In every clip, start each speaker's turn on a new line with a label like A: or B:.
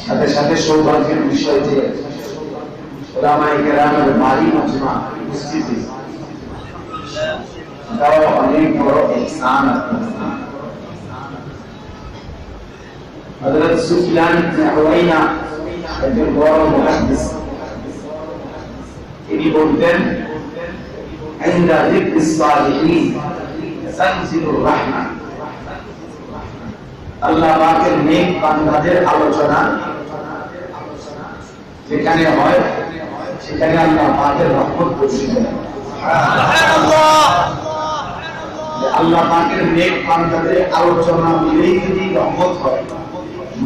A: সাথে সাথে সৌভাগ্যের বিষয় যে ওলামায়ে কেরামের ভারী মজমা উপস্থিতি, এটাও অনেক বড় ইহসান। হযরত সুফিয়ান ইবনে উয়াইনা একজন বড় মুহাদ্দিস, তিনি বলতেন ইনদা যিকরিস সালিহিন তানজিলুর রাহমা, আল্লাহ পাকের নেক বান্দাদের আলোচনা যেখানে হয় সেখানে আল্লাহ পাকের রহমত বর্ষিত হয়। সুবহানাল্লাহ। আল্লাহ পাকের নেক বান্দাদের আলোচনা মিলেই যদি রহমত হয়,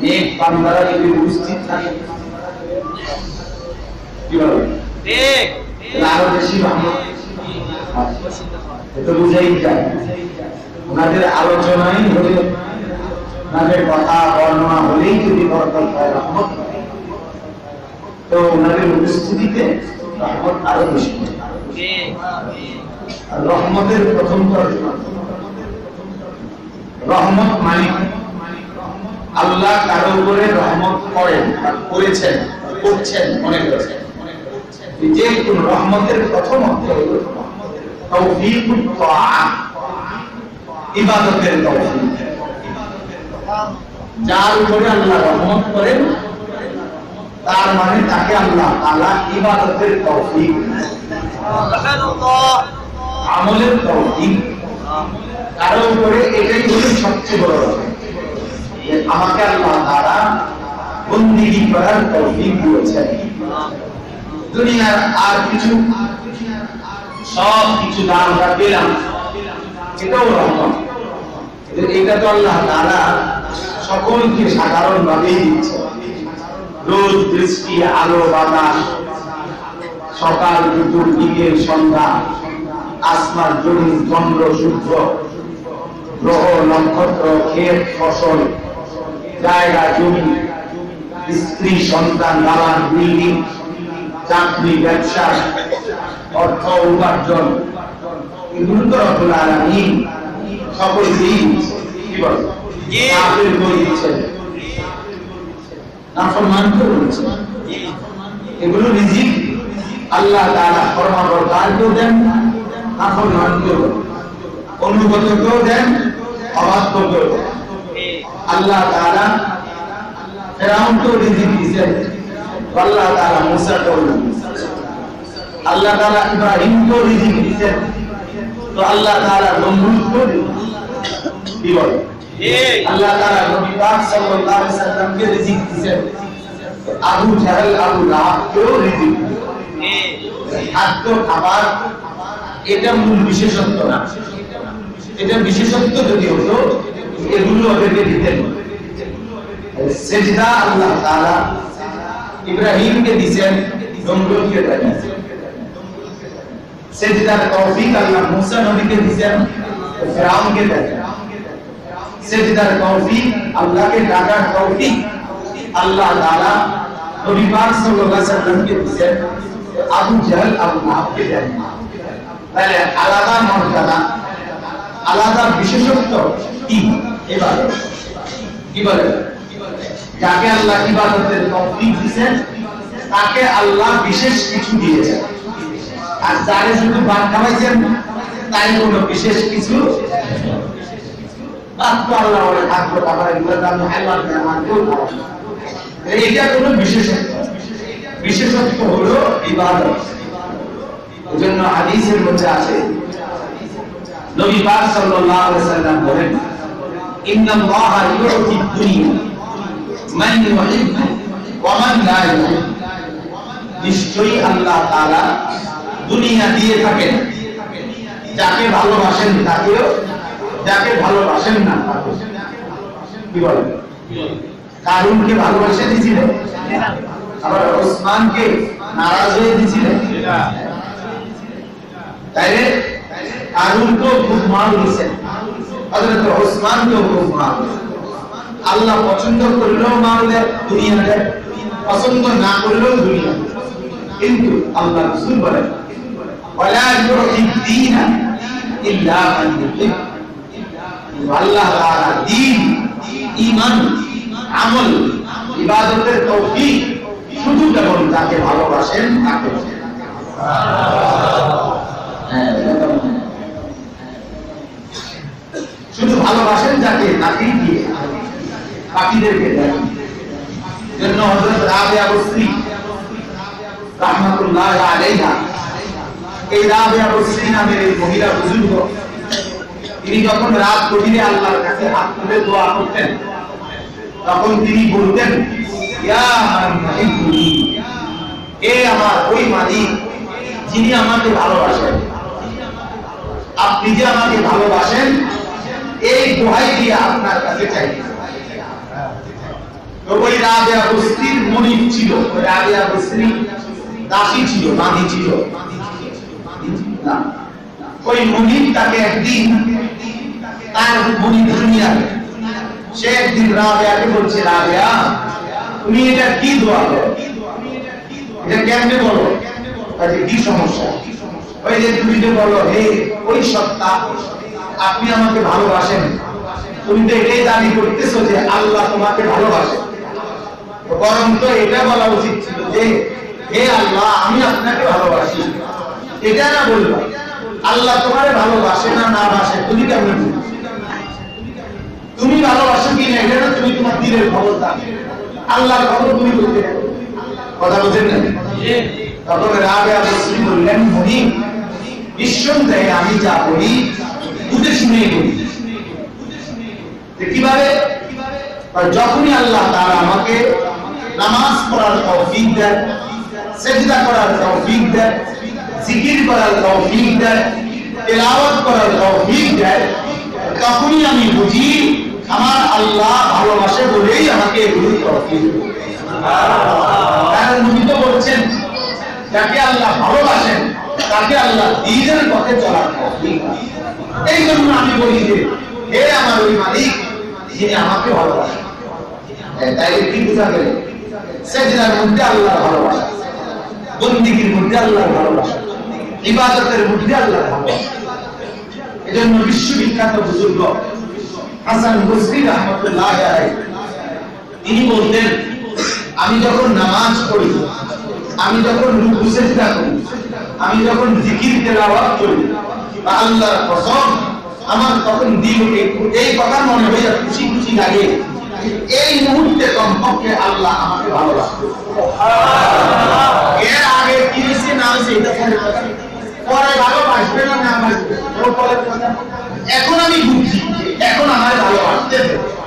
A: নেক বান্দারা যদি উপস্থিত থাকে কি হবে? ঠিক, আরো বেশি রহমত এটা বুঝাই যায়। ওনাদের আলোচনাই হলে, ওনাদের কথা বর্ণনা হলেই যদি বরকত হয়, রহমত হয়, তো ওনাদের উপস্থিতিতে রহমত আরো বেশি। আর রহমতের প্রথম তর্জমা, রহমত মানে আল্লাহ কারো উপরে রহমত করেন, করেছেন, করছেন, মনে করেছেন। যে কোন রহমতের প্রথম অর্থ হলো তাওফীকুত তাআ, ইবাদতের তৌফিক। যার উপরে আল্লাহ রহমত করেন তার মানে তাকে আল্লাহ তাআলা ইবাদতের তৌফিক, সুবহানাল্লাহ, আমলের তৌফিক কারো উপরে, এটাই হলো সবচেয়ে বড় রহমত। যে আমাকে আল্লাহ তাআলা বন্দেগী করার তৌফিক দিয়েছেন। দুনিয়ার আর কিছু সব কিছু দান আমরা পেলাম, এটাও রহমত। এটা তো আল্লাহ তাআলা সকলকে সাধারণ ভাবেই দিচ্ছে। রোজ, বৃষ্টি, আলো, বাতাস, সকাল, দুপুর, বিকেল, সন্ধ্যা, আসমান, জমিন, চন্দ্র, সূর্য, গ্রহ, নক্ষত্র, ক্ষেত, ফসল, জায়গা, জমি, স্ত্রী, সন্তান, দালান, বিল্ডিং, চাকরি, ব্যবসা, অর্থ উপার্জন, এগুলো তো রব্বুল আলামিন সকলকেই দিচ্ছে। কি বল? কাফের করে দিচ্ছেন, নাফরমানকেও দিচ্ছেন। এগুলো রিজিক আল্লাহ তাআলা ফরমাবরদারকেও দেন, নাফরমানকেও দেন, অনুগতকেও দেন, অবাধ্যকেও দেন। আল্লাহ তাআলা ফেরাউনকেও রিজিক দিয়েছেন, আল্লাহ তাআলা মুসাকেও দিয়েছেন। আল্লাহ তাআলা ইব্রাহিমকেও রিজিক দিয়েছেন, তো আল্লাহ তাআলা নমরুদকেও দিয়েছেন। কি বলে? আল্লাহ তাআলা নবী পাক সাল্লাল্লাহু আলাইহি সাল্লামকে রিজিক দিয়েছেন, আবু জাহেল, আবু লাহাবকেও রিজিক দিয়েছেন। খাদ্য, খাবার এটা মূল বিশেষত্ব না, এটা বিশেষত্ব যদি হতো এগুলো ওদেরকে দিতেন। সেজদা আল্লাহ তাআলা ইব্রাহিমকে দিয়েছেন, নমরুদকে দিয়েছেন। সেজদার তৌফিক আল্লাহ মুসা নবীকে দিয়েছেন, ফিরআউনকে দিয়েছেন। সেজদার তৌফিক, আল্লাহকে ডাকার তৌফিক আল্লাহ তাআলা নবী পাক সাল্লাল্লাহু আলাইহি সাল্লামকে দিয়েছেন, আবু জাহেল, আবু লাহাবকে দেন। তাহলে আলাদা মর্যাদা, আলাদা বিশেষত্ব কি? ইবাদত। কি বলে? যাকে আল্লাহ ইবাদতের তৌফিক দিয়েছেন তাকে আল্লাহ বিশেষ কিছু দিয়েছেন, আর যারে শুধু ভাত খাওয়াইছেন তাই কোনো বিশেষ কিছু আল্লাহ বলে থাকবো, তারপরে এটা কোনো বিশেষত্ব। বিশেষত্ব হলো ইবাদত। এজন্য হাদিসের মধ্যে আছে, নবী পাক সাল্লাল্লাহু আলাইহি সাল্লাম বলেন, ইন্নাল্লাহা ইউতি দুনিয়া মান ইউহিব্বু ওয়া মান লা ইউহিব্বু, নিশ্চয়ই আল্লাহ তাআলা দুনিয়া দিয়ে থাকেন যাকে ভালোবাসেন তাকেও, যাকে ভালোবাসেন না তাকেও। কি বলেন? কারুনকে ভালোবাসে দিয়েছিলেন, আবার ওসমানকে নারাজ হয়ে দিয়েছিলেন। তাইলে কারুনকেও খুব মাল দিয়েছেন, হযরত ওসমানকেও খুব মাল দিয়েছেন। আল্লাহ পছন্দ করলেও মাল দেয়, দুনিয়া দেয়, পছন্দ না করলেও দুনিয়া দেয়। কিন্তু আল্লাহ রাসূল বলেন, ওয়ালা ইউহিদ্দিনা ইল্লা মান ইউহিব, আল্লাহ তাআলা দ্বীন, ঈমান, আমল, ইবাদতের তৌফিক শুধু কেবল যাকে ভালোবাসেন তাকে। শুধু ভালোবাসেন যাকে তাকেই দিয়ে বাকিদেরকে দেন। জন্য হযরত রাবিয়া বসরি রাহমাতুল্লাহ আলাইহা, এই রাবিয়া বসরি নামের এই মহিলা বুজুর্গ, তিনি যখন রাত গভীরে আল্লাহর কাছে হাত তুলে দোয়া করতেন, তখন তিনি বলতেন, ইয়া মালিক, এ আমার ওই মালিক যিনি আমাকে ভালোবাসেন, আপনি যে আমাকে ভালোবাসেন, এই দোহাই দিয়ে আপনার কাছে চাই। তো ওই রাবিয়া বসরির মনিব ছিল, ওই রাবিয়া বসরি দাসী ছিল, বাঁধি ছিল না। ওই মনিব তাকে একদিন, তার মনিব দুনিয়া, সে একদিন রাবিয়াকে বলছে, রাবিয়া তুমি এটা কি দোয়া করো, এটা কেমনে বলো, কি সমস্যা? ওই যে তুমি যে বলো, হে ওই সত্তা আপনি আমাকে ভালোবাসেন, তুমি তো এটাই দাবি করতেছো যে আল্লাহ তোমাকে ভালোবাসেন, বরং তো এটা বলা উচিত ছিল যে হে আল্লাহ আমি আপনাকে ভালোবাসি। এটা না বলবো আল্লাহ তোমারে ভালোবাসে না না বাসে তুমি কেমন বুঝো? তুমি ভালোবাসো কি না এটা না তুমি তোমার দিলের খবর দাও, আল্লাহর খবর তুমি বলতে পারো। কথা বলছেন না? তখন রাবিয়া বসরি বললেন, মনিব নিঃসন্দেহে আমি যা বলি বুঝে শুনেই বলি। কিভাবে? যখনই আল্লাহ তাআলা আমাকে নামাজ পড়ার তৌফিক দেন, সিজদা করার তৌফিক দেন, জিকির করার তৌফিক দেন, তেলাওয়াত করার তৌফিক দেন, তখনই আমি বুঝি আমার আল্লাহ ভালোবাসে বলেই আমাকে এগুলো তৌফিক দেন। কারণ উনি তো বলছেন যাকে আল্লাহ ভালোবাসেন তাকে আল্লাহ দ্বীনের পথে চলার তৌফিক দেন। এই জন্য আমি বলি যে হে আমার ওই মালিক যিনি আমাকে ভালোবাসেন। তাই কি বোঝা গেল? সিজদার মধ্যে আল্লাহর ভালোবাসা, বন্দেগীর মধ্যে আল্লাহর ভালোবাসা, ইবাদতের মধ্যে আল্লাহর ভালোবাসা। এজন্য বিশ্ববিখ্যাত বুজুর্গ হাসান বসরি রাহমাতুল্লাহ আলাইহি তিনি বলতেন, আমি যখন নামাজ পড়ি, আমি যখন রুকু সিজদা করি, আমি যখন জিকির তেলাওয়াত করি, আল্লাহর কসম আমার তখন দিল এই কথা মনে হয় খুশি খুশি লাগে, এই মুহূর্তে কমপক্ষে আল্লাহ আমাকে ভালোবাসে। এর আগে কি হয়েছে না হয়েছে এটা পরে ভালোবাসবে না না বাসবে এখন আমি বুঝছি, এখন আমার ভালোবাসতে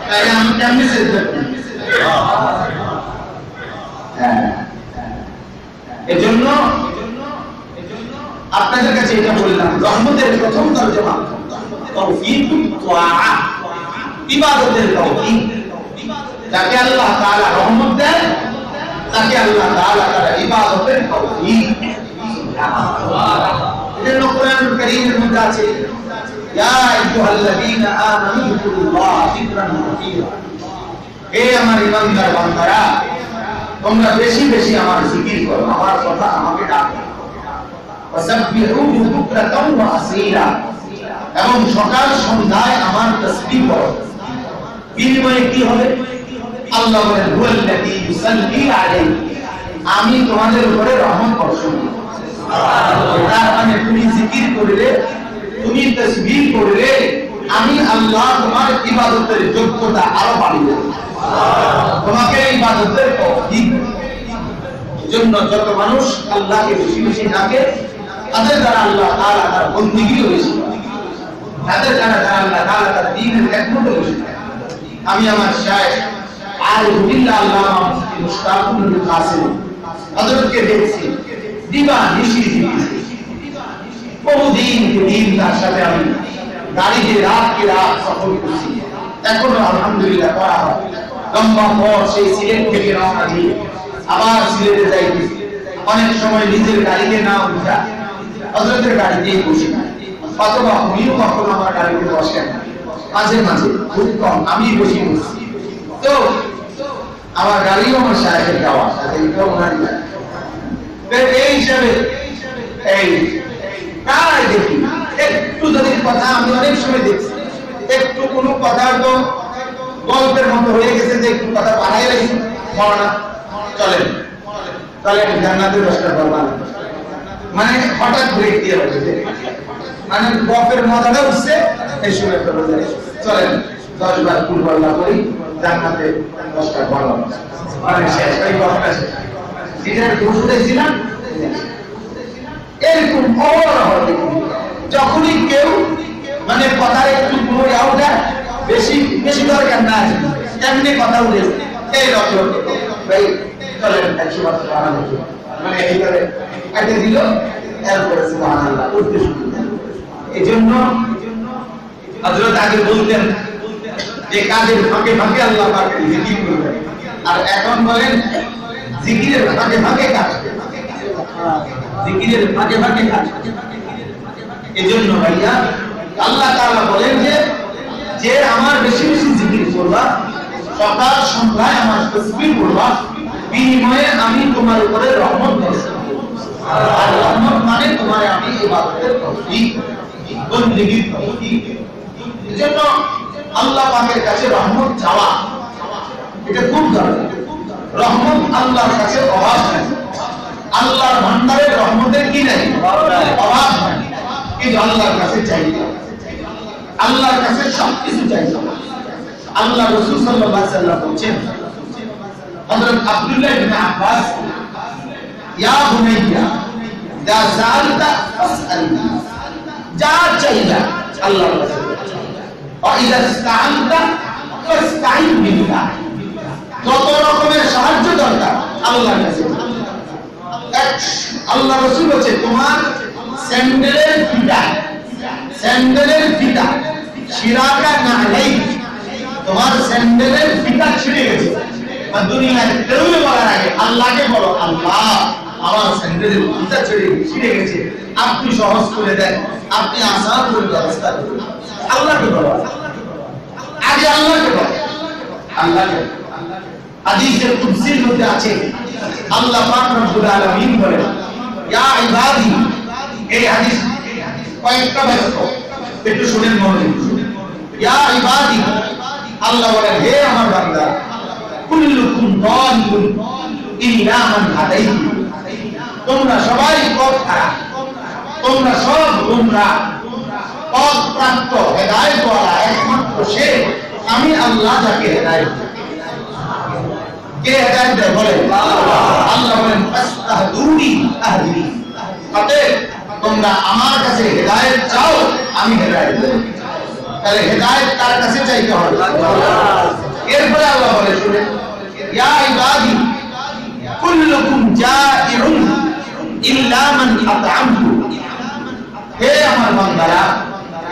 A: তাই আমি কেমনি চেষ্টা করি। এজন্য আপনাদের কাছে এটা বললাম, রহমতের প্রথম তরজমা তৌফিকুত তোয়া, ইবাদতের তৌফিক। যাকে আল্লাহ তাআলা রহমত দেন তাকে আল্লাহ তাআলা তার ইবাদতের তৌফিক। এজন্য কোরআনুল কারীমের মধ্যে আছে, ইয়া আইয়ুহাল্লাযীনা আমানু যিকুরুল্লাহ যিকরান কাসীরা, হে আমার ঈমানদার বান্দারা তোমরা বেশি বেশি আমার জিকির করো, আমার কথা আমাকে ডাকো। ওয়াসাব্বিহুহু বুকরাতাও ওয়া আসীরা, এবং সকাল সন্ধ্যায় আমার তাসবিহ করো। বিনিময়ে কি হবে? আল্লাহ বলেন, হুয়াল্লাযী ইউসাল্লি আলাইহি, আমি তোমাদের উপরে রহমত বর্ষণ করি। তার মানে তুমি জিকির করলে, তুমি তাসবিহ করলে, আমি আল্লাহ তোমার ইবাদতের যোগ্যতা আরো বাড়িয়ে দেব, তোমাকে ইবাদতের তৌফিক। এজন্য যত মানুষ আল্লাহকে বেশি বেশি ডাকে তাদের দ্বারা আল্লাহ তাআলা তার বন্দেগীও বেশি করে, তাদের দ্বারা আল্লাহ তাআলা তার দ্বীনের খেদমতও বেশি করে। আমি আমার শায়েখ আরিফুল্লাহ আল্লামা মুফতি মুশতাকুল বিন কাসিম হযরতকে দেখছি দিবা নিশি বহুদিন দিন তার সাথে আমি গাড়িতে রাত কি রাত সফর করছি, এখনো আলহামদুলিল্লাহ করা হয়। লম্বা পথ সেই সিলেট থেকে রওনা দিয়ে আবার সিলেটে যাইতেছি, অনেক সময় নিজের গাড়িতে না উঠা হযরতের গাড়িতেই বসি, অথবা উনিও কখনো আমার গাড়িতে বসেন, মাঝে মাঝে খুব কম আমি বসি বসছি। তো আমার গাড়িও আমার শায়েখের যাওয়া, এইটাও ওনারই গাড়ি। এই হিসাবে এই প্রায় দেখি একটু যদি কথা, আমি অনেক সময় দেখছি একটু কোনো কথা তো গল্পের মতো হয়ে গেছে যে একটু কথা বাড়াই রাখি মরনা চলেন চলেন জান্নাতে 10টা ঘর বানাবো, মানে হঠাৎ ব্রেক দিয়ে বলছে, মানে গফের মজাটা উঠছে এই সময় তো বলে চলেন 10 বার কুরবাল্লা করি জান্নাতে 10টা ঘর বানাবো, মানে শেষ এই গফটা শেষ। এটা বুঝতেছিলাম এরকম অহরহ দেখি যখনই কেউ মানে কথার একটু পুরো আউটা বেশি বেশি দরকার না আছে এমনি কথা বলে এই রকম ভাই চলেন 100 বার বানাবো, মানে এইভাবে কাটে দিল এরপরে সুবহানাল্লাহ উঠতে শুরু। এজন্য হযরত আগে বলতেন যে কাজের ফাঁকে ফাঁকে আল্লাহ পাক জিকির করবেন, আর এখন বলেন জিকিরের ফাঁকে ফাঁকে কাজ, জিকিরের ফাঁকে ফাঁকে কাজ। এজন্য ভাইয়া আল্লাহ তাআলা বলেন যে যে আমার বেশি বেশি জিকির করবা, সকাল সন্ধ্যায় আমার তাসবিহ করবা, বিনিময়ে আমি তোমার উপরে রহমত বর্ষণ করব। আর রহমত মানে তোমারে আমি ইবাদতের তৌফিক, বন্দেগীর তৌফিক। এজন্য আল্লাহ পাকের কাছে রহমত চাওয়া এটা খুব দরকার। রহমত আল্লাহর কাছে অভাব নাই, আল্লাহর ভান্ডারে রহমতের কি নাই, অভাব নাই। কিন্তু আল্লাহর কাছে চাইতে, আল্লাহর কাছে সবকিছু চাইতে। আল্লাহ রাসূল সাল্লাল্লাহু আলাইহি ওয়াসাল্লাম বলেন, হযরত আব্দুল্লাহ ইবনে আব্বাস, ইয়া বুনাইয়া যা সালতা ফাসআলনি, যা চাইবা আল্লাহর কাছে, ওয়া ইযা ইসতাআনতা ফাসতাইন বিল্লাহ, যত রকমের সাহায্য দরকার আল্লাহর কাছে। আল্লাহ রাসূল বলেছে তোমার স্যান্ডেলের ফিতা শিরাকা না নেই, তোমার স্যান্ডেলের ফিতা ছিঁড়ে গেছে, আর দুনিয়ার কেউ বলার আগে আল্লাহকে বলো, আল্লাহ আমার স্যান্ডেলের ফিতা ছিঁড়ে গেছে, আপনি সহজ করে দেন, আপনি আসান করে ব্যবস্থা করুন। আল্লাহকে বলো, আগে আল্লাহকে বলো, আল্লাহকে। হাদিসের কুদসির মধ্যে আছে আল্লাহ পাক রব্বুল আলামিন বলেন, ইয়া ইবাদি, এই হাদিস কয়েকটা বাক্য একটু শুনেন মনে, ইয়া ইবাদি, আল্লাহ বলেন হে আমার বান্দা, কুল্লুকুম দাল্লুন ইল্লা মান হাদাইতু, তোমরা সবাই পথহারা, তোমরা সব গোমরাহ, পথ প্রাপ্ত হেদায়েত ওয়ালা একমাত্র সে আমি আল্লাহ যাকে হেদায়েত দেই। কে হেদায়েত দেয় বলেন? আল্লাহ বলেন ফাস্তাহদুনি আহদি, অতএব তোমরা আমার কাছে হেদায়েত চাও, আমি হেদায়েত দেব। তাহলে হেদায়েত কার কাছে চাইতে হবে? এরপরে আল্লাহ বলে শুনেন, ইয়া ইবাদি কুল্লুকুম জাইউন ইল্লা মান আত'আমতু, হে আমার বান্দারা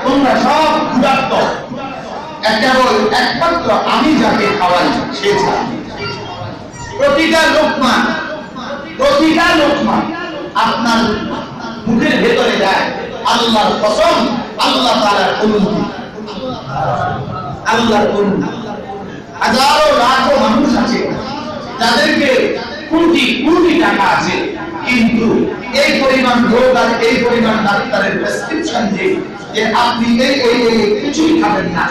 A: তোমরা সব ক্ষুধার্ত, কেবল একমাত্র আমি যাকে খাওয়াই সে ছাড়া। প্রতিটা লোকমা আপনার মুখের ভেতরে যায় আল্লাহর কসম, আল্লাহ তাআলার অনুমতি, আল্লাহর অনুমতি। হাজারো লাখো মানুষ আছে যাদেরকে কোটি কোটি টাকা আছে, কিন্তু এই পরিমাণ রোগ আর এই পরিমাণ ডাক্তারের প্রেসক্রিপশন যে আপনি এই কিছুই খাবেন না,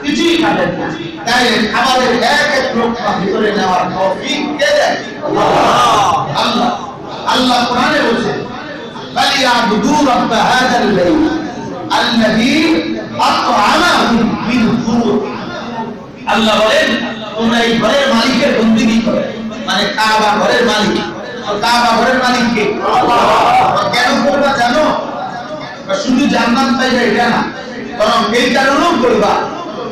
A: কিছুই খাবেন না, তাই খাবারের এক এক লোকমা ভিতরে নেওয়ার তৌফিক কে দেয়? আল্লাহ। আল্লাহ কোরআনে বলেছেন, ফালিয়াবুদু রাব্ব হাযাল বাইত আল্লাযী আত'আমাহুম মিন জুর। আল্লাহ বলেন তোমরা এই ঘরের মালিকের বندگی করো, মানে কাবা ঘরের মালিক। কাবা ঘরের মালিক কে? আল্লাহ। কেন করবা জানো? শুধু জান্নাত পাইবে এটা না, বরং এই কারণেও করবা,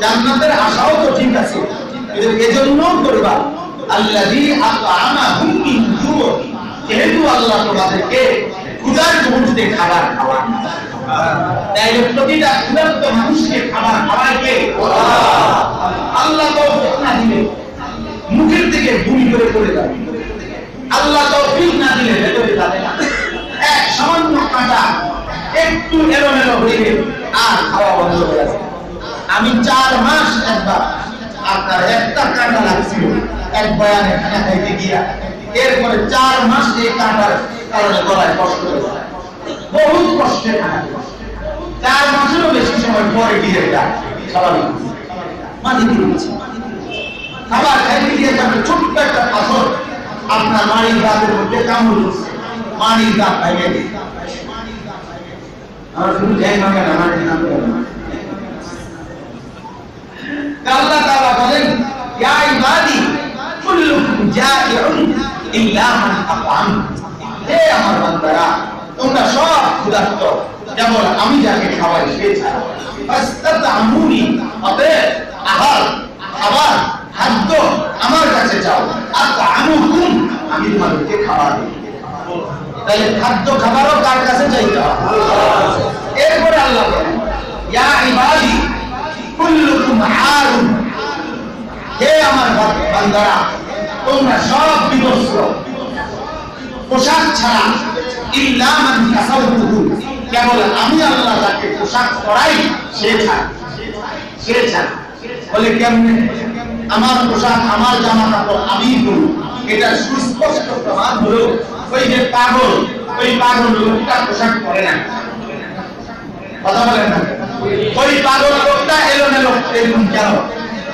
A: জান্নাতের আশাও তো ঠিক আছে, কিন্তু এজন্যও করবা আল্লাযী আত'আমাহুম মিন জুর, যেহেতু আল্লাহ তোমাদেরকে ক্ষুধার মুহূর্তে খাবার খাওয়ান, তাই প্রতিটা ক্ষুধার্ত মানুষকে খাবার খাওয়ায় কে? আল্লাহ তৌফিক না দিলে মুখের থেকে ভূমি করে পড়ে যাবে, আল্লাহ তৌফিক না দিলে ভেতরে যাবে না। এক সামান্য কাঁটা একটু এলোমেলো হয়ে আর খাওয়া বন্ধ হয়ে যাবে। আমি 4 মাস একবার আপনার একটা কাঁটা লাগছিল এক বয়ানে খানা খাইতে গিয়া, এরপরে 4 মাস এই কাঁটার কারণে গলায় কষ্ট হয়েছে, বহুত কষ্টে খানা, 4 মাসেরও বেশি সময় পরে গিয়ে যায় স্বাভাবিক মাটি দিয়েছে। খাবার খাইতে গিয়ে যাবে ছোট্ট একটা পাথর আপনার মাড়ির দাঁতের মধ্যে কামড় দিচ্ছে, মাড়ির দাঁত ভেঙে দিচ্ছে। আমরা শুধু যাই মাকে না, মাড়ির নাম করে না। আল্লাহ তাআলা বলেন, ইয়া ইবাদি কুল্লুকুম জাইউন ইল্লা মান আত'আম। হে আমার বান্দারা, তোমরা সব ক্ষুধার্ত, কেবল আমি যাকে খাওয়াই সে ছাড়া। ফাস্তাতআমুনি, অতএব আহার, খাবার, খাদ্য আমার কাছে চাও। আত'আমুকুম, আমি তোমাদেরকে খাবার দেব। তাহলে খাদ্য খাবারও কার কাছে চাইতে হবে? এরপরে আল্লাহ বলেন, ইয়া ইবাদি কুল্লুকুম আরুন। হে আমার বান্দারা, তোমরা সব বিবস্ত্র, পোশাক ছাড়া। ইল্লা মান কাসাউতুহু, কেবল আমি আল্লাহ যাকে পোশাক পরাই সে ছাড়া, সে ছাড়া। বলে কেমনে? আমার পোশাক, আমার জামা কাপড় আমি পরি, এটা সুস্পষ্ট প্রমাণ হলো ওই যে পাগল, ওই পাগল লোকটা পোশাক পরে না। কথা বলেন না? ওই পাগল লোকটা এলোমেলো এরকম কেন?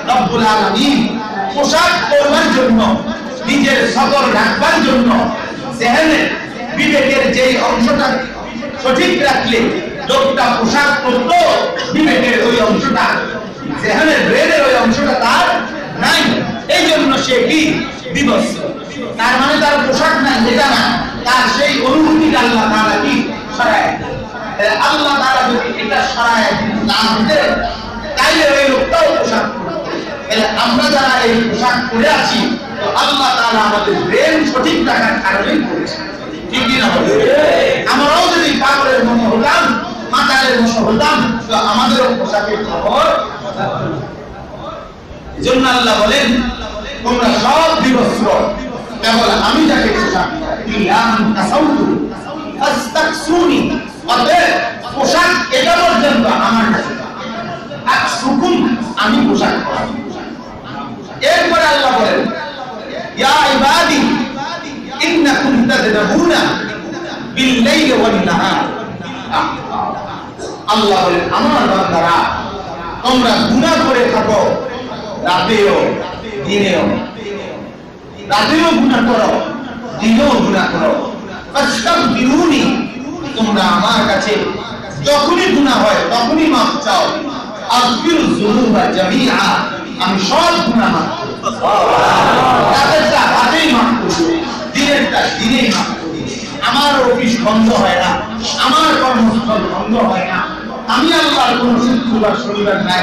A: রব্বুল আলামিন পোশাক পরবার জন্য, নিজের সতর রাখবার জন্য, জেহেনে বিবেকের যেই অংশটা সঠিক রাখলে লোকটা পোশাক পরত, বিবেকের ওই অংশটা, জেহেনের ব্রেনের ওই অংশটা তার নাই, এই জন্য সে কি বিবস্ত্র। তার মানে তার পোশাক নাই এটা না, তার সেই অনুভূতিটা আল্লাহ তাআলা কি সরায়। আল্লাহ তাআলা যদি এটা সরায় না দিতেন, তাইলে ওই লোকটাও পোশাক পরত। আমরা যারা এই পোশাক পরে আছি, তো আল্লাহ তাআলা আমাদের ব্রেন সঠিক রাখার কারণেই করেছে, ঠিক কি না? আমরাও যদি পাগলের মতো হতাম, মাতালের মতো হতাম, তো আমাদেরও পোশাকের খবর। এজন্য আল্লাহ বলেন, তোমরা সব বিবস্ত্র, কেবল আমি যাকে পোশাক দিলাম কাসাউতু ফাস্তাকসুনি। অতএব পোশাক এটা পর্যন্ত আমার কাছে, আকসুকুম, আমি পোশাক পরাই। এরপরে আল্লাহ বলেন, ইয়া ইবাদি ইন্নাকুম তাদনাবুনা বিল-লাইলি ওয়ান-নাহার। আল্লাহ বলেন, আমার বান্দারা, তোমরা গুনাহ করে থাকো, রাতেও দিনেও, রাতেও গুনাহ করো, দিনেও গুনাহ করো। ফাস্তাগফিরুনি, তোমরা আমার কাছে যখনই গুনাহ হয় তখনই মাফ চাও। আগফিরুয যুনুবা জামিআ, আমি সব গুনাহ মাফ করি। রাতেরটা রাতেই মাফ করি, দিনেরটা দিনেই মাফ করি। আমার অফিস বন্ধ হয় না, আমার কর্মস্থল বন্ধ হয় না, আমি আল্লাহর কোন শুক্রবার শনিবার নাই,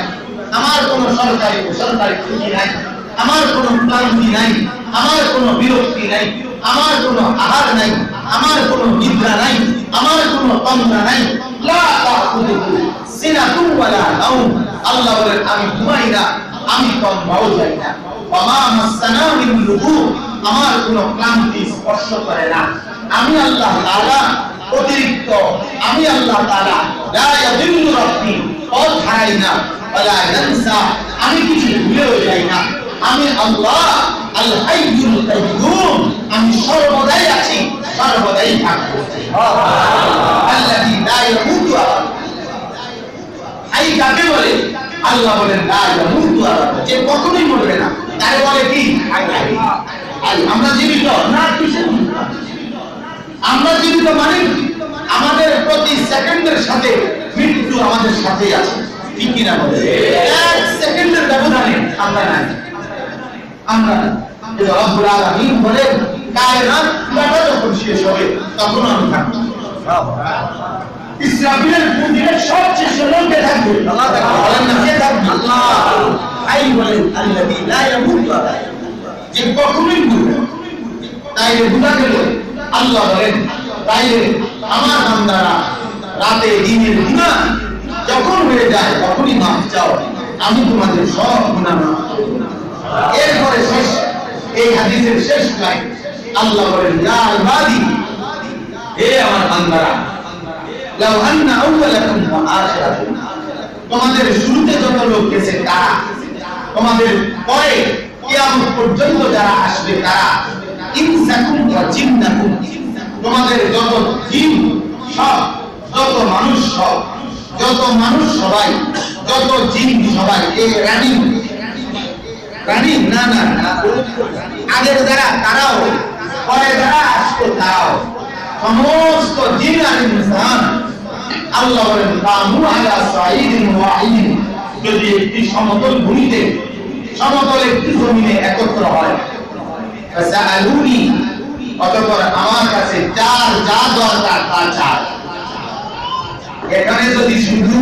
A: আমার কোন সরকারি বেসরকারি ছুটি নাই, আমার কোন ক্লান্তি নাই, আমার কোন বিরক্তি নাই, আমার কোন আহার নাই, আমার কোন নিদ্রা নাই, আমার কোন তন্দ্রা নাই। লা তাখুযুহু সিনাতুন ওয়ালা নাওম। আল্লাহ বলেন, আমি ঘুমাই না, আমি তন্দ্রাও যাই না। ওয়া মা মাসসানা মিন লুগুব, আমার কোন ক্লান্তি স্পর্শ করে না। আমি আল্লাহ তাআলা অতিরিক্ত, আমি আল্লাহ তাআলা লা ইয়াদিল্লু রাব্বি, পথ হারাই না, ওয়ালা ইয়ানসা, আমি কিছু ভুলেও যাই না। আমি আল্লাহ আল হাইয়ুল কাইয়ুম, আমি সর্বদাই আছি, সর্বদাই থাকব। আল্লাযী লা ইয়ামুতু আবাদা। হাই কাকে বলে? আল্লাহ বলেন লা ইয়ামুতু আবাদা, যে কখনোই মরবে না, তারে বলে কি হাই। আমরা জীবিত না, কিসের আমরা জীবিত? মানে আমাদের প্রতি সেকেন্ডের সাথে মৃত্যু আমাদের সাথে আছে, ঠিক কি না? বলে এক সেকেন্ডের ব্যবধানে আমরা নাই, আমরা রব্বুল আলামিন বলেন, কায়নাত পুরাটা যখন শেষ হবে তখন আমি থাকব। ইসরাফিলের পুঁজির সবচেয়ে শেষে থাকবে আল্লাহ। বলেন না, কে থাকবে? আল্লাহ। তাই বলেন আল্লাযী লা ইয়ামুতু আবাদা, যে কখনোই মরবে না। তাইলে বুঝা গেল, আল্লাহ বলেন, তাইলে আমার বান্দারা রাতে দিনের গুনাহ যখন হয়ে যায় তখনই মাফ চাও, আমি তোমাদের সব গুনাহ মাফ করে দেব। এরপরে শেষ, এই হাদিসের শেষ লাইন, আল্লাহ বলেন, ইয়া ইবাদি, হে আমার বান্দারা, লাউ আন্না আউওয়ালাকুম ওয়া আখিরাকুম, তোমাদের শুরুতে যত লোক গেছে তারা, তোমাদের পরে কিয়ামত পর্যন্ত যারা আসবে তারা, ইনসাকুম ওয়া জিন্নাকুম, তোমাদের যত জিন সব, যত মানুষ সব, যত মানুষ সবাই, যত জিন সবাই, এই রানী না আগের যারা তারাও সমস্ত জিন আর ইনসান আল্লাহ বলেন কানু আলা সাইদিন ওয়াহিদিন, যদি একটি সমতল ভূমিতে সমতল একটি জমিনে একত্র হয়, ফাসাআলুনি, অতঃপর আমার কাছে যার যা দরকার তা চায়। এখানে যদি শুধু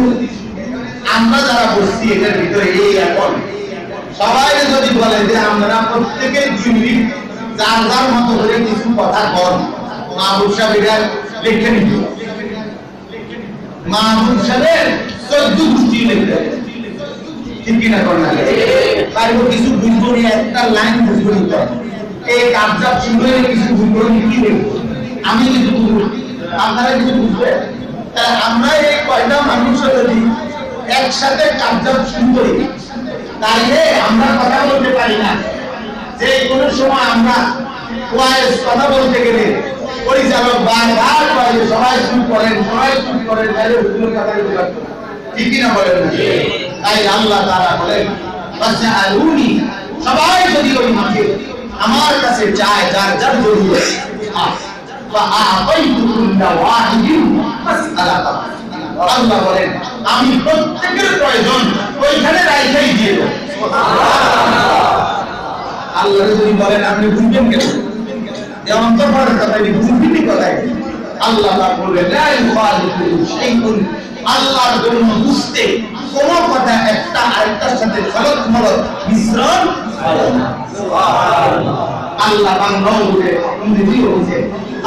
A: আমরা যারা বসছি এটার ভিতরে এই এখন সবাই যদি বলে যে আমরা প্রত্যেকে 2 মিনিট যার যার মতো করে কিছু কথা বল, মাহবুব সাহেবের লিখে নিত, মাহবুব সাহেবের 14 গুষ্টি লিখতে, ঠিক কিনা করনা পারবো কিছু বুঝবো না, একটা লাইন বুঝবো না, এই কাবজাব শুনে কিছু বুঝবো না, কি লিখবো আমি কিছু বুঝবো, আপনারা কিছু বুঝবেন। তাহলে আমরা এই কয়টা মানুষ যদি একসাথে কাবজাব শুরু করি তাহলে আমরা কথা বলতে পারি না। যে কোনো সময় আমরা ওয়াইস কথা বলতে গেলে পরিচালক বারবার বলে সবাই চুপ করেন, সবাই চুপ করেন, তাহলে হুজুরের কথা বলতে পারবো, ঠিক কি না বলেন? তাই আল্লাহ তাআলা বলেন ফাসআলুনি, সবাই যদি ওই মাঝে আমার কাছে চায় যার যার জরুরত, ফাআতাইতু কুল্লা ওয়াহিদিন মাসআলাতা, আল্লাহ বলেন আমি প্রত্যেকের প্রয়োজন ওইখানে রাইখাই দিয়ে দেব। আল্লাহ যদি বলেন আপনি বুঝবেন কেন, যেমন তো বড় কথা বুঝবেনই কোথায়, আল্লাহ পাক বলেন লা ইউখালিফু শাইউন, আল্লাহর জন্য বুঝতে কোন কথা একটা আরেকটার সাথে গলত মলত মিশ্রণ হয় না। সুবহানাল্লাহ। আল্লাহ বাংলাও বোঝে, ইংরেজিও বোঝে,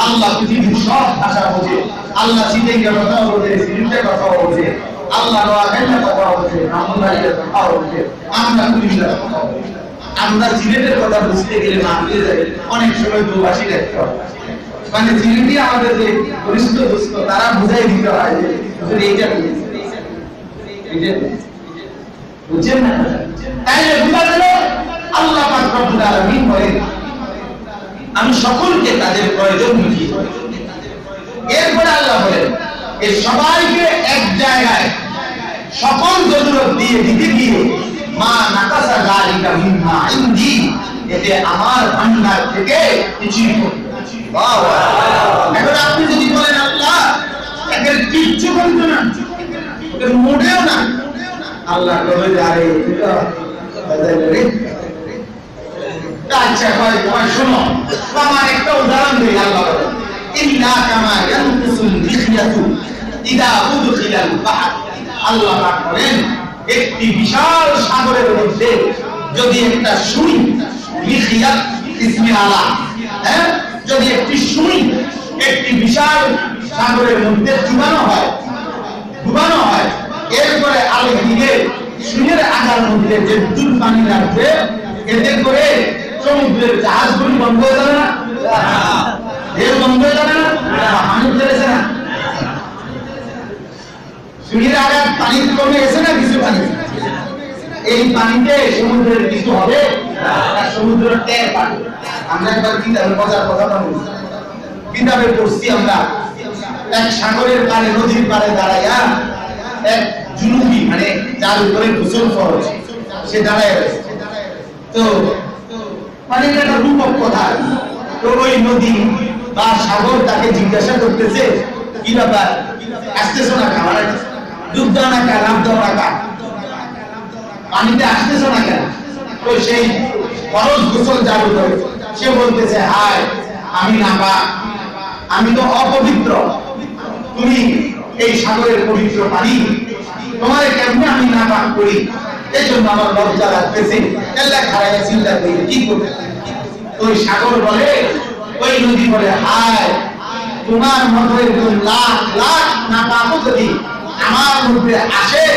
A: আল্লাহ পৃথিবীর সব ভাষা বোঝে, আল্লাহ চিটাঙ্গের কথা বোঝে, সিলেটের কথা বোঝে, আল্লাহ নোয়াখালীর কথা বোঝে, রামগঞ্জের কথা বোঝে, আমরা কুমিল্লার কথা বোঝে। আমরা সিলেটের কথা বুঝতে গেলে মানতে যাই অনেক সময় প্রবাসী দেখতে হয়, মানে সিলেটি আমাদের যে পরিচিত দোস্ত তারা বুঝাই দিতে হয় যে এইটা বুঝছেন না, তাইলে বুঝা গেল আল্লাহ পাক রব্বুল আলামিন বলেন আমি সকলকে তাদের প্রয়োজন মিটিয়ে দেব। এরপরে আল্লাহ বলেন এই সবাইকে এক জায়গায় সকল জরুরত দিয়ে দিতে গিয়ে মা নাকাসা যালিকা মিম্মা ইনদি, এতে আমার ভান্ডার থেকে কিছুই কমবে না। বাহ বাহ। এখন আপনি যদি বলেন আল্লাহ এর কিচ্ছু কমবে না, এর মোটেও না, আল্লাহ বলে যে আরে এটা বাজারে আচ্ছা ভাই ভাই শোনো, আমার একটা উদাহরণ দেই। আল্লাহ বলেন ইন্না কামা ইয়ানকুসুল লিহিয়াতু ইদা উদখিলাল বাহর, আল্লাহ পাক বলেন একটি বিশাল সাগরের মধ্যে যদি একটা সুই, লিহিয়াত ইসমে আলা, হ্যাঁ, যদি একটি সুই একটি বিশাল সাগরের মধ্যে ডুবানো হয়, এরপরে আলো দিয়ে সুইয়ের আগার মধ্যে যে দুধ পানি রাখবে, এতে করে সমুদ্রের জাহাজগুলি বন্ধ হয়ে যাবে না, ঢেউ বন্ধ হয়ে যাবে না, পানি ফেলেছে না, সুইয়ের আগার পানি কমে গেছে না, কিছু পানি, এই পানিতে সমুদ্রের কিছু হবে না, সমুদ্রের টের পাবে। আমরা একবার কিতাবের কথা বলি, কিতাবে পড়ছি আমরা এক সাগরের পারে, নদীর পারে দাঁড়াইয়া এক জুনুবি, মানে যার উপরে গোসল ফরজ, সে দাঁড়ায় রয়েছে। তো মানে একটা রূপক কথা, তো ওই নদী বা সাগর তাকে জিজ্ঞাসা করতেছে কি ব্যাপার, আসতেছ না কেন, ডুব দাও না কেন, লাভ দাও না কেন, পানিতে আসতেছ না কেন? তো সেই ফরজ গোসল যার উপরে সে বলতেছে হায় আমি নাপাক, আমি তো অপবিত্র, তুমি এই সাগরের পবিত্র পানি, তোমার কেমনে আমি নাপাক করি, এই জন্য আমার লজ্জা লাগতেছে, আল্লাহ খারাপ চিন্তা করি কি করবে। ওই সাগর বলে, ওই নদী বলে হায় তোমার মতো এরকম লাখ লাখ নাপাক যদি আমার মধ্যে আসে,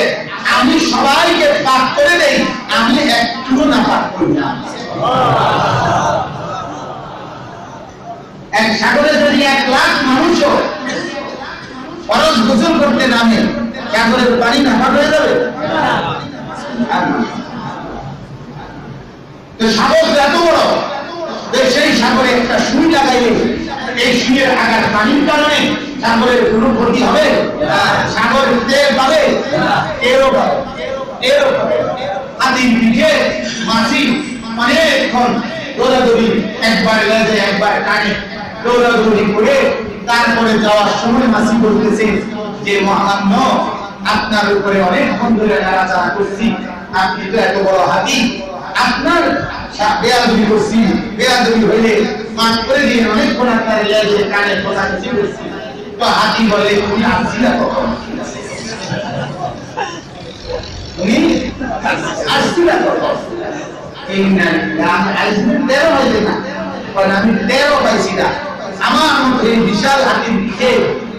A: আমি সবাইকে পাক করে দেই, আমি একটু নাপাক করি না। এক সাগরে যদি 1 লাখ মানুষও ফরজ গোসল করতে নামে, সাগরের পানি নাপাক হয়ে যাবে? তো সাগর এত বড়, সেই সাগরে একটা সুই লাগাইলে এই সুইয়ের আঘাত পানির কারণে সাগরের কোনো ক্ষতি হবে? সাগর তেল পাবে? এরও পাবে, এরও পাবে। হাতির পিঠে মাছি অনেকক্ষণ দৌড়াদৌড়ি, একবার লেজে একবার কানে দৌড়াদৌড়ি করে তারপরে যাওয়ার সময় মাসি বলতেছে যে মহামান্য আপনার উপরে অনেকক্ষণ ধরে নাড়াচাড়া করছি, আপনি তো এত বড় হাতি, আপনার বেয়াদবি করছি, বেয়াদবি হইলে মাফ করে দিয়ে অনেকক্ষণ আপনার লেজে কানে খোঁচাখুচি করছি। তো হাতি বলে তুমি আসছিলা কখন? তুমি আসছিলা কখন? এই না আমি আসবো 13 হইলে না, কারণ আমি 13 পাইছি না। আমার মতো এই বিশাল হাতির দিকে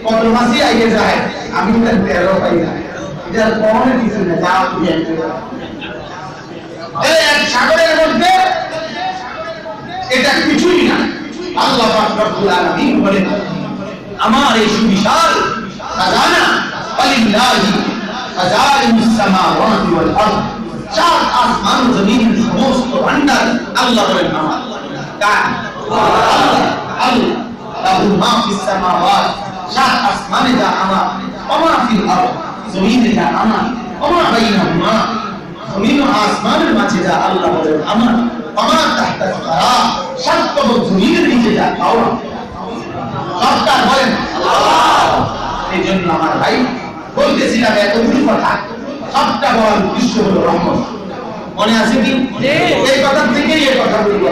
A: কত মাসি আইয়ে যায়, আমি তার 13 পাই না। এটার কমনে কিছু না, যা তুমি এক সাগরের মধ্যে এটা কিছুই না। আল্লাহ পাক রব্বুল আলামিন বলেন আমার এই সুবিশাল খাজানা আলিল্লাহি খাজাইনুস সামাওয়াতি ওয়াল আরদ, চার আসমান জমিনের সমস্ত ভান্ডার আল্লাহ বলেন আমার। কার? আল্লাহ। আল্লাহ লাহু মা ফিস সামাওয়াত, সাত আসমানে যা আমার, ওয়া মা ফিল আরদ, জমিনে যা আমার, ওয়া মা বাইনাহুমা, জমিন ও আসমানের মাঝে যা আল্লাহ বলেন আমার, আমার তাহতা সারা, সাত কবর জমিনের নিচে যা পাওয়া সবটা বলেন আল্লাহ। এই জন্য আমার ভাই বলতেছিলাম এতগুলো কথা, সবটা বলার উদ্দেশ্য হলো রহমত। মনে আছে কি? এই কথা থেকেই এই কথা বলবো,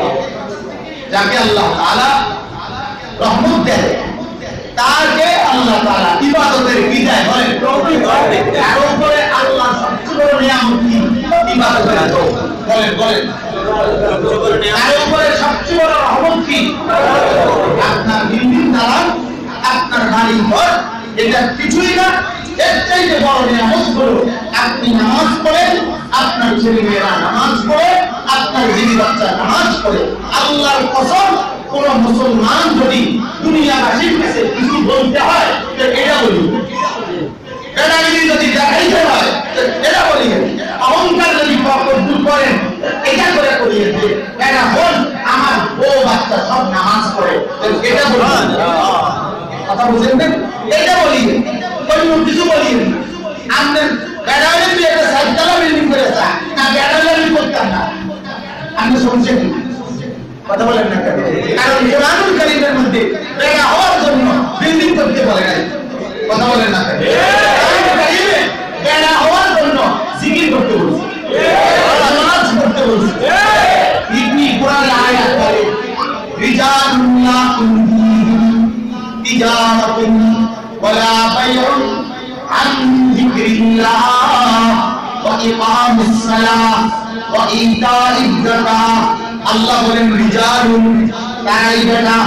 A: যাকে আল্লাহ তাআলা রহমত দেয় তাকে আল্লাহ তাআলা ইবাদতের বিদায় বলেন। তার উপরে আল্লাহ সবচেয়ে বড় নিয়ামত কি? ইবাদতের তৌফিক। বলেন বলেন তার উপরে সবচেয়ে বড় রহমত কি? আপনার বিল্ডিং দ্বারা আপনার বাড়ি ঘর এটা কিছুই না, এর চাইতে বড় নিয়ামত হলো আপনি নামাজ পড়েন, আপনার ছেলে মেয়েরা নামাজ পড়ে, আপনার বিবি বাচ্চা নামাজ পড়ে। আল্লাহর কসম, কোন মুসলমান যদি দুনিয়াবাসীর কাছে কিছু বলতে হয় তো এটা বলি, বেড়াগিরি যদি দেখাইতে হয় এটা বলি, অহংকার যদি দূর করেন এটা করে করিয়ে এটা হল আমার বউ বাচ্চা সব নামাজ পড়ে এটা বলি। কথা বুঝেন না? এটা বলি, অন্য কিছু বলি। আপনার বেড়াগিরি একটা সাততলা বিল্ডিং করেছে না, বেড়াগিরি করতাম না, আপনি শুনছেন কি? কথা বলেন না কেন? কারণ কোরআনুল কারীমের মধ্যে বেড়া হওয়ার জন্য বিল্ডিং করতে বলে নাই। কথা বলেন না কেন? কোরআনুল কারীমে বেড়া হওয়ার জন্য জিকির করতে বলছে, নামাজ পড়তে বলছে। ইবনি কোরআন আয়াত বলে রিজালুন লা তুলহিহিম তিজারাতুন ওয়ালা বাইউন আন যিকরিল্লাহ ওয়া ইকামিস সালাহ ওয়া ইতাইজ যাকাত। আল্লাহ বলেন রিজালুন, তারাই বেটা,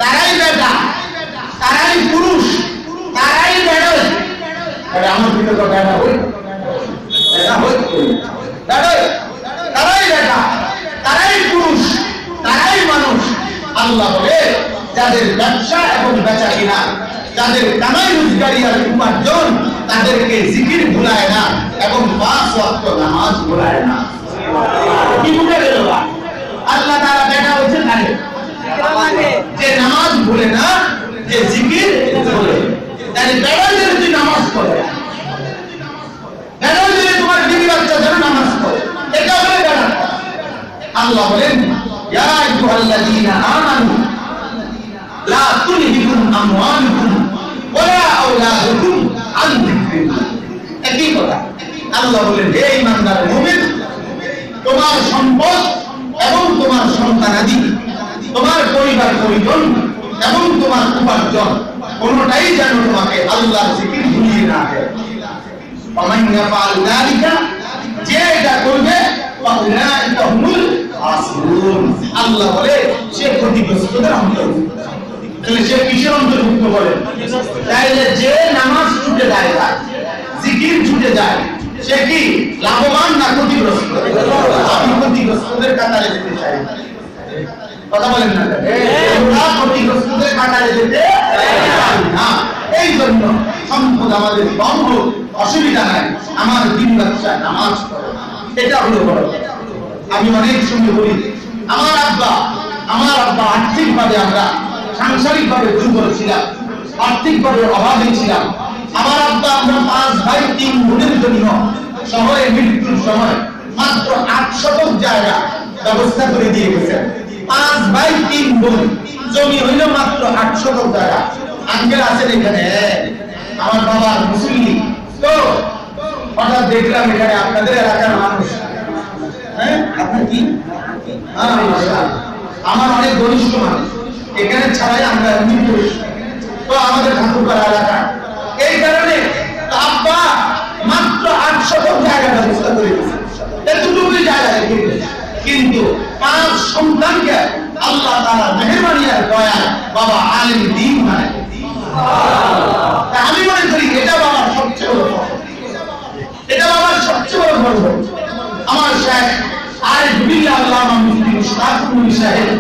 A: তারাই বেটা, তারাই পুরুষ, তারাই বেটা। আমার ভিতরে তো বেটা হই, বেটা হই, তারাই বেটা, তারাই পুরুষ, তারাই মানুষ। আল্লাহ বলে যাদের ব্যবসা এবং বেচা কিনা, যাদের কামাই রোজগারি আর উপার্জন, তাদেরকে জিকির ভুলায় না এবং 5 ওয়াক্ত নামাজ ভুলায় না। কি ভুলে গেল? আল্লাহ তাআলা বেটা হচ্ছে তারে যে নামাজ ভুলে না, যে জিকির ভুলে। তাই বেটা যদি নামাজ পড়ে, বেটা যদি তোমার বিবি বাচ্চা যেন নামাজ পড়ে, এটা হলো বেটা। আল্লাহ বলেন ইয়া আইয়ুহাল্লাযীনা আমানু লা তুলহিকুম আমওয়ালুকুম ওয়ালা আওলাদুকুম আন যিকরিল্লাহ। একই কথা। আল্লাহ বলেন হে ঈমানদার মুমিন, তোমার সম্পদ এবং তোমার সন্তানাদি, তোমার পরিবার পরিজন এবং তোমার উপার্জন কোনটাই যেন তোমাকে আল্লাহর জিকির ভুলিয়ে না দেয়। ওমান ইয়াফআল যালিকা, যে এটা করবে ফাউলাইকা হুমুল খাসিরুন। আল্লাহ বলে সে ক্ষতিগ্রস্তদের অন্তর্ভুক্ত। তাহলে সে কিসের অন্তর্ভুক্ত বলে? তাইলে যে নামাজ ছুটে যায়, জিকির ছুটে যায়, সে কি লাভবান না ক্ষতিগ্রস্ত? আমি ক্ষতিগ্রস্তদের কাতারে যেতে চাই। কথা বলেন না? আমরা ক্ষতিগ্রস্তদের কাতারে যেতে চাই না। এই জন্য সম্পদ আমাদের কম হোক অসুবিধা নাই, আমার দিন বাচ্চা নামাজ পড়ে, এটা হলো বড়। আমি অনেক সময় বলি আমার আব্বা আর্থিকভাবে, আমরা সাংসারিকভাবে দুর্বল ছিলাম, আর্থিকভাবে অভাবী ছিলাম। আমার আব্বা আমরা 5 ভাই 3 বোনের জন্য শহরে মৃত্যুর সময় মাত্র 8 শতক জায়গা ব্যবস্থা করে দিয়ে গেছেন। 5 ভাই 3 বোন, জমি হইল মাত্র 800 টাকা। আঙ্কেল আছেন এখানে, আমার বাবা মুসলিম, তো হঠাৎ দেখলাম এখানে আপনাদের এলাকার মানুষ, হ্যাঁ আপনার কি আমার অনেক ঘনিষ্ঠ মানুষ, এখানে ছাড়াই আমরা এমনি করি, তো আমাদের ঠাকুরপাড়া এলাকা, এই কারণে আব্বা মাত্র 800 জায়গাটা ব্যবস্থা করে দিয়েছে, এতটুকুই জায়গা রেখে দিয়েছে। কিন্তু 5 সন্তানকে আল্লাহ তাআলা মেহেরবানি আর দয়া বাবা আলেম দ্বীন বানায়। আমি মনে করি এটা বাবার সবচেয়ে বড় ফল, এটা বাবার সবচেয়ে বড় গর্ব। আমার শেখ আরিফ বিল্লাহ আল্লামা মুফতি মুশতাকুর নবী সাহেব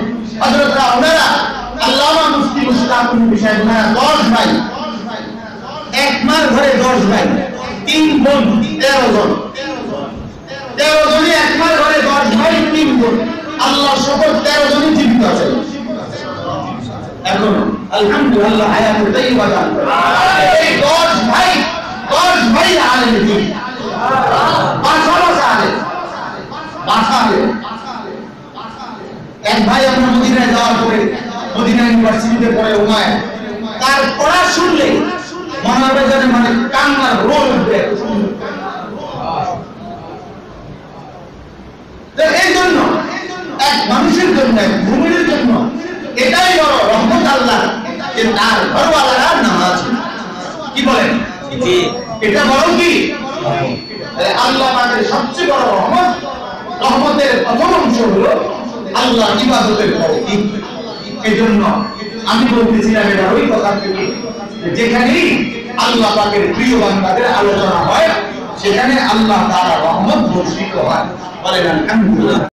A: হযরতরা ওনারা আল্লামা মুফতি মুশতাকুর নবী সাহেব ওনারা 10 ভাই, এক মার ঘরে 10 ভাই, 3 বোন 13 জন, 13 জনই এক মার ঘরে 10 ভাই 3 বোন, আল্লাহ সকল 13 জনই জীবিত আছে এখন আলহামদুলিল্লাহ হায়াতুত তাইয়্যিবা। এই 10 ভাই আলেম দ্বীন, এক ভাই আপনার মদিনায় যাওয়ার পরে মদিনা ইউনিভার্সিটিতে পড়ে উমায়, তার পড়া শুনলে মনে হবে যেন মানে কান্নার রোল উঠবে। এই জন্য এক মানুষের জন্য, এক মুমিনের জন্য এটাই বড় রহমত আল্লাহ যে তার ঘরওয়ালারা নামাজ, কি বলেন, এটা বড় কি আল্লাহ পাকের সবচেয়ে বড় রহমত। রহমতের প্রথম অংশ হলো আল্লাহ ইবাদতের তৌফিক। এজন্য আমি বলতেছিলাম এটা ওই কথা থেকে, যেখানেই আল্লাহ পাকের প্রিয় বান্দাদের আলোচনা হয় সেখানে আল্লাহ তাআলার রহমত বর্ষিত হয়। বলেন আলহামদুলিল্লাহ।